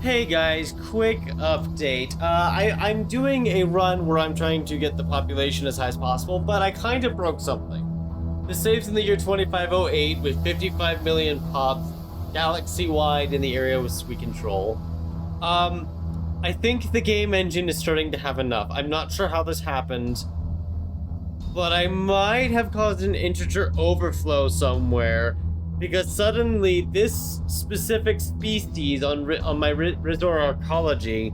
Hey guys, quick update. I'm doing a run where I'm trying to get the population as high as possible, but I kind of broke something. This saves in the year 2508 with 55 million pops, galaxy-wide in the area we control. I think the game engine is starting to have enough. I'm not sure how this happened, but I might have caused an integer overflow somewhere, because suddenly this specific species on my resort Arcology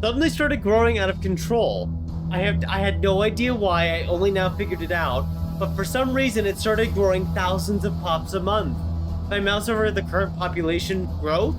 suddenly started growing out of control. I had no idea why. I only now figured it out, but for some reason it started growing thousands of pops a month. If I mouse over the current population growth,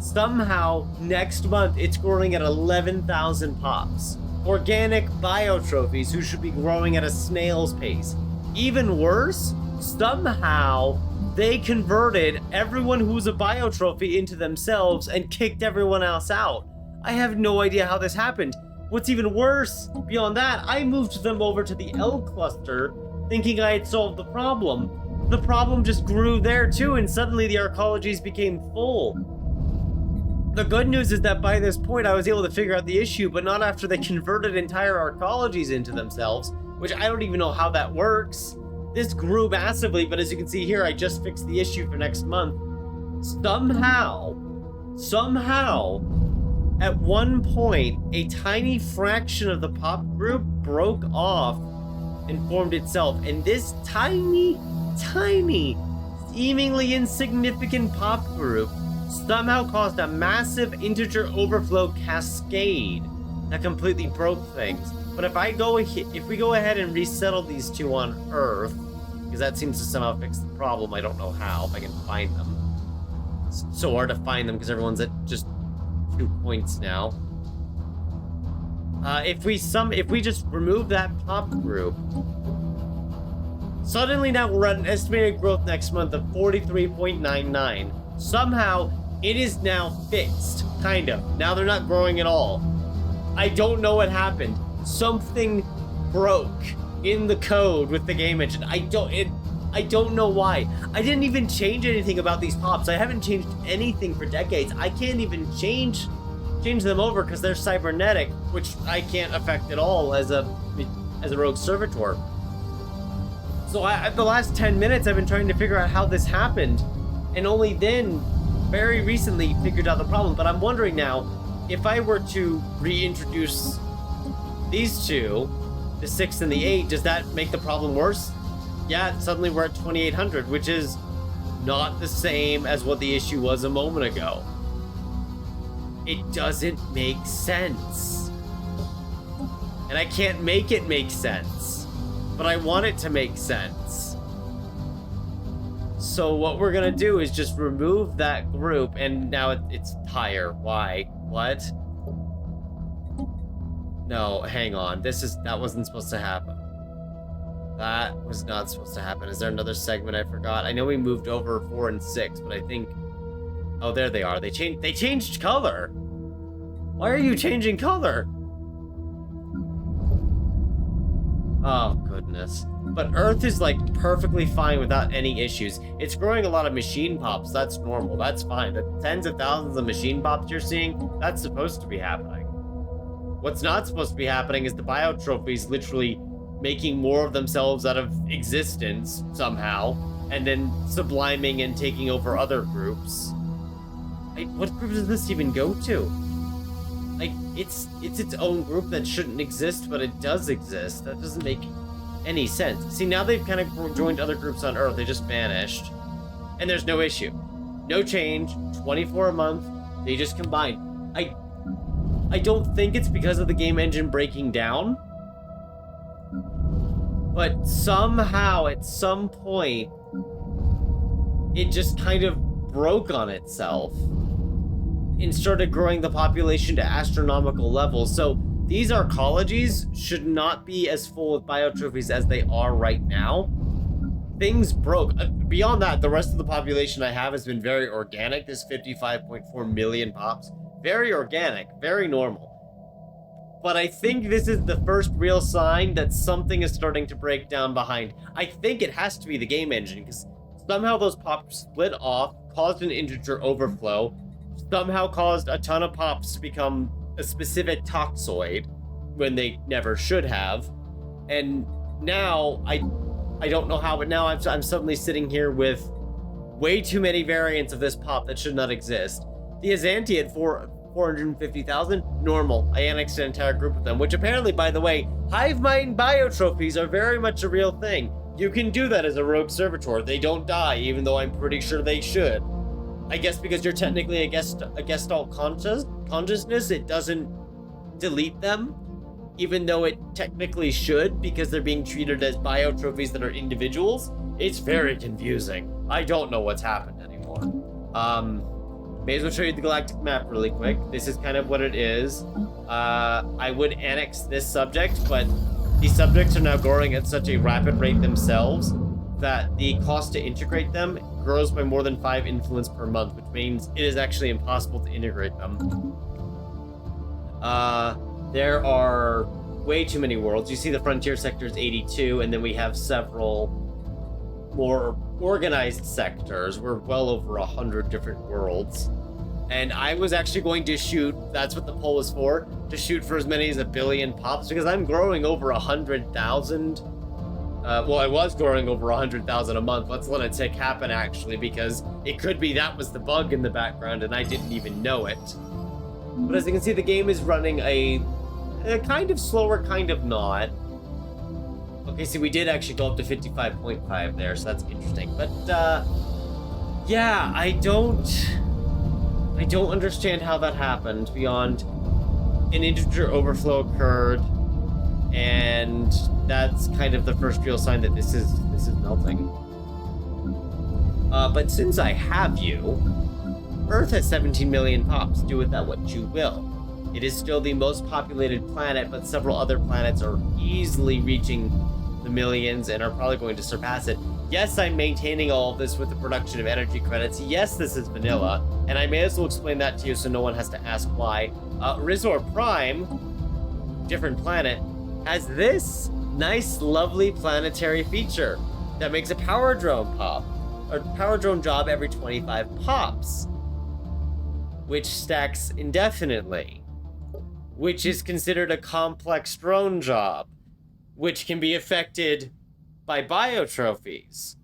somehow next month it's growing at 11,000 pops. Organic biotrophies who should be growing at a snail's pace. Even worse, somehow they converted everyone who was a biotrophy into themselves and kicked everyone else out. I have no idea how this happened. What's even worse, beyond that, I moved them over to the L cluster thinking I had solved the problem. The problem just grew there too, and suddenly the arcologies became full. The good news is that by this point I was able to figure out the issue, but not after they converted entire arcologies into themselves, which I don't even know how that works. This grew massively, but as you can see here, I just fixed the issue for next month. Somehow, at one point, a tiny fraction of the pop group broke off and formed itself, and this tiny, seemingly insignificant pop group somehow caused a massive integer overflow cascade that completely broke things. But if we go ahead and resettle these two on Earth, because that seems to somehow fix the problem, I don't know how, if I can find them. It's so hard to find them because everyone's at just 2 points now. If we just remove that pop group, suddenly now we're at an estimated growth next month of 43.99. Somehow, it is now fixed, kind of. Now they're not growing at all. I don't know what happened. Something broke in the code with the game engine. I don't know why. I didn't even change anything about these pops. I haven't changed anything for decades. I can't even change them over because they're cybernetic, which I can't affect at all as a Rogue Servitor. So the last 10 minutes I've been trying to figure out how this happened, and only then, very recently, figured out the problem. But I'm wondering now, if I were to reintroduce these two, the 6 and the 8, does that make the problem worse? Yeah, suddenly we're at 2800, which is not the same as what the issue was a moment ago. It doesn't make sense. And I can't make it make sense, but I want it to make sense. So what we're gonna do is just remove that group, and now it's higher. Why? What? No, hang on. That wasn't supposed to happen. That was not supposed to happen. Is there another segment I forgot? I know we moved over 4 and 6, but I think... Oh, there they are. They changed color. Why are you changing color? Oh, goodness. But Earth is, like, perfectly fine without any issues. It's growing a lot of machine pops. That's normal. That's fine. The tens of thousands of machine pops you're seeing, that's supposed to be happening. What's not supposed to be happening is the biotrophies literally making more of themselves out of existence somehow, and then subliming and taking over other groups. What group does this even go to? Like, it's its own group that shouldn't exist, but it does exist. That doesn't make any sense. See, now they've kind of joined other groups on Earth. They just vanished. And there's no issue. No change. 24 a month. They just combined. I don't think it's because of the game engine breaking down. But somehow, at some point, it just kind of broke on itself and started growing the population to astronomical levels. So these arcologies should not be as full of biotrophies as they are right now. Things broke. Beyond that, the rest of the population I have has been very organic. This 55.4 million pops. Very organic, very normal. But I think this is the first real sign that something is starting to break down behind. I think it has to be the game engine, because somehow those pops split off, caused an integer overflow, somehow caused a ton of pops to become a specific toxoid when they never should have. And now I don't know how, but now I'm suddenly sitting here with way too many variants of this pop that should not exist. The Azanti at 450,000, normal. I annexed an entire group of them, which apparently, by the way, hive mind biotrophies are very much a real thing. You can do that as a Rogue Servitor. They don't die, even though I'm pretty sure they should. I guess because you're technically a Gestalt consciousness, it doesn't delete them, even though it technically should, because they're being treated as biotrophies that are individuals. It's very confusing. I don't know what's happened anymore. May as well show you the galactic map really quick. This is kind of what it is. I would annex this subject, but these subjects are now growing at such a rapid rate themselves that the cost to integrate them grows by more than 5 influence per month, which means it is actually impossible to integrate them. There are way too many worlds. You see the frontier sector is 82, and then we have several more organized sectors. We're well over 100 different worlds. And I was actually going to shoot, that's what the poll was for, to shoot for as many as 1 billion pops, because I'm growing over 100,000. Well, I was growing over 100,000 a month. Let's let a tick happen, actually, because it could be that was the bug in the background and I didn't even know it. But as you can see, the game is running a kind of slower, kind of not. Okay, see, we did actually go up to 55.5 there, so that's interesting. But, yeah, I don't understand how that happened beyond an integer overflow occurred, and that's kind of the first real sign that this is melting. But since I have you, Earth has 17 million pops. Do with that what you will. It is still the most populated planet, but several other planets are easily reaching the millions and are probably going to surpass it. Yes, I'm maintaining all of this with the production of energy credits. Yes, this is vanilla, and I may as well explain that to you so no one has to ask why. Rizor Prime, different planet, has this nice, lovely planetary feature that makes a power drone pop, or power drone job every 25 pops, which stacks indefinitely, which is considered a complex drone job, which can be affected by biotrophies,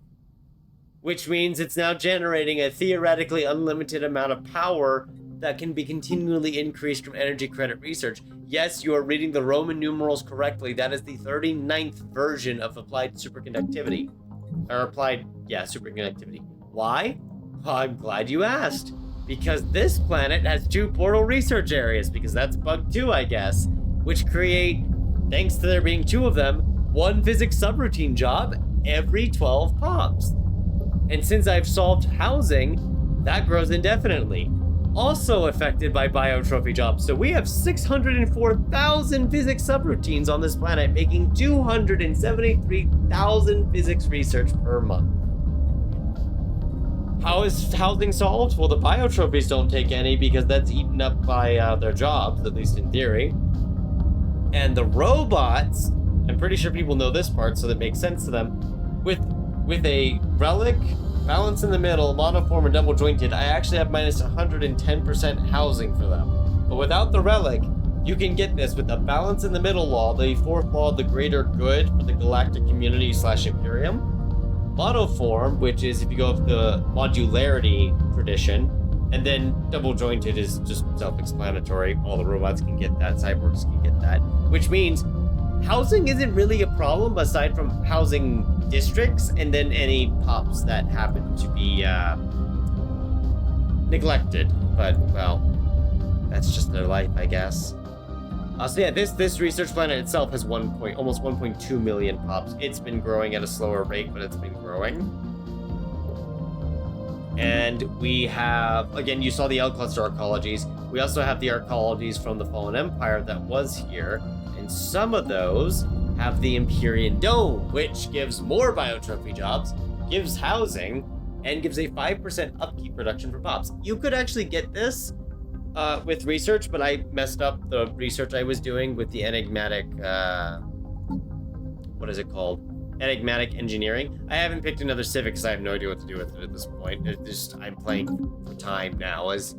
which means it's now generating a theoretically unlimited amount of power that can be continually increased from energy credit research. Yes, you are reading the Roman numerals correctly. That is the 39th version of applied superconductivity. Superconductivity. Why? Well, I'm glad you asked. Because this planet has 2 portal research areas, because that's bug 2, I guess, which create, thanks to there being 2 of them, 1 physics subroutine job every 12 pops. And since I've solved housing, that grows indefinitely. Also affected by biotrophy jobs. So we have 604,000 physics subroutines on this planet, making 273,000 physics research per month. How is housing solved? Well, the biotrophies don't take any because that's eaten up by their jobs, at least in theory. And the robots, I'm pretty sure people know this part, so that makes sense to them. With a relic, balance in the middle, monoform, and double jointed, I actually have minus 110% housing for them. But without the relic, you can get this with the balance in the middle law, the 4th law of the greater good for the galactic community / Imperium. Monoform, which is if you go with the modularity tradition, and then double jointed is just self-explanatory. All the robots can get that, cyborgs can get that, which means housing isn't really a problem aside from housing districts and then any pops that happen to be neglected. But, well, that's just their life, I guess. So yeah, this research planet itself has almost 1.2 million pops. It's been growing at a slower rate, but it's been growing. And we have, again, you saw the L cluster arcologies. We also have the arcologies from the Fallen Empire that was here. And some of those have the Empyrean Dome, which gives more biotrophy jobs, gives housing, and gives a 5% upkeep reduction for pops. You could actually get this with research, but I messed up the research I was doing with the enigmatic, what is it called? Enigmatic engineering. I haven't picked another civic because I have no idea what to do with it at this point. I'm playing for time now, as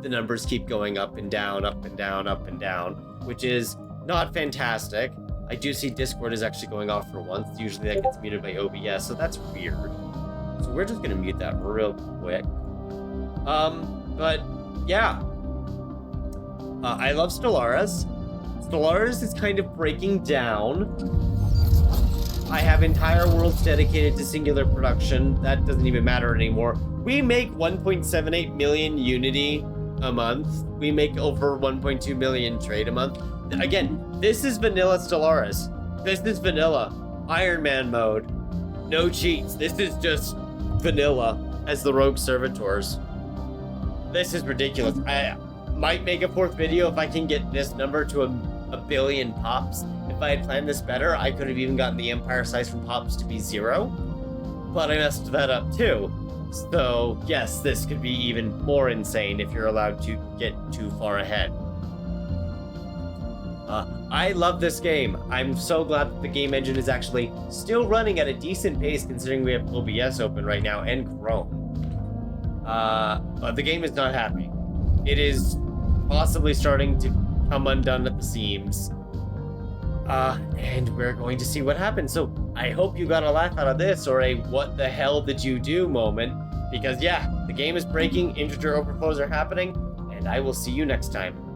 the numbers keep going up and down, up and down, up and down, which is not fantastic. I do see Discord is actually going off for once. Usually that gets muted by OBS, so that's weird. So we're just gonna mute that real quick. But yeah. I love Stellaris. Stellaris is kind of breaking down. I have entire worlds dedicated to singular production. That doesn't even matter anymore. We make 1.78 million Unity a month. We make over 1.2 million trade a month. Again, this is vanilla Stellaris. This is vanilla Iron Man mode. No cheats. This is just vanilla as the Rogue Servitors. This is ridiculous. I might make a 4th video if I can get this number to a billion pops. If I had planned this better, I could have even gotten the empire size from pops to be 0. But I messed that up too. So yes, this could be even more insane if you're allowed to get too far ahead. I love this game. I'm so glad that the game engine is actually still running at a decent pace considering we have OBS open right now and Chrome. But the game is not happy. It is possibly starting to come undone at the seams. And we're going to see what happens. So I hope you got a laugh out of this or a what the hell did you do moment. Because yeah, the game is breaking, integer overflows are happening, and I will see you next time.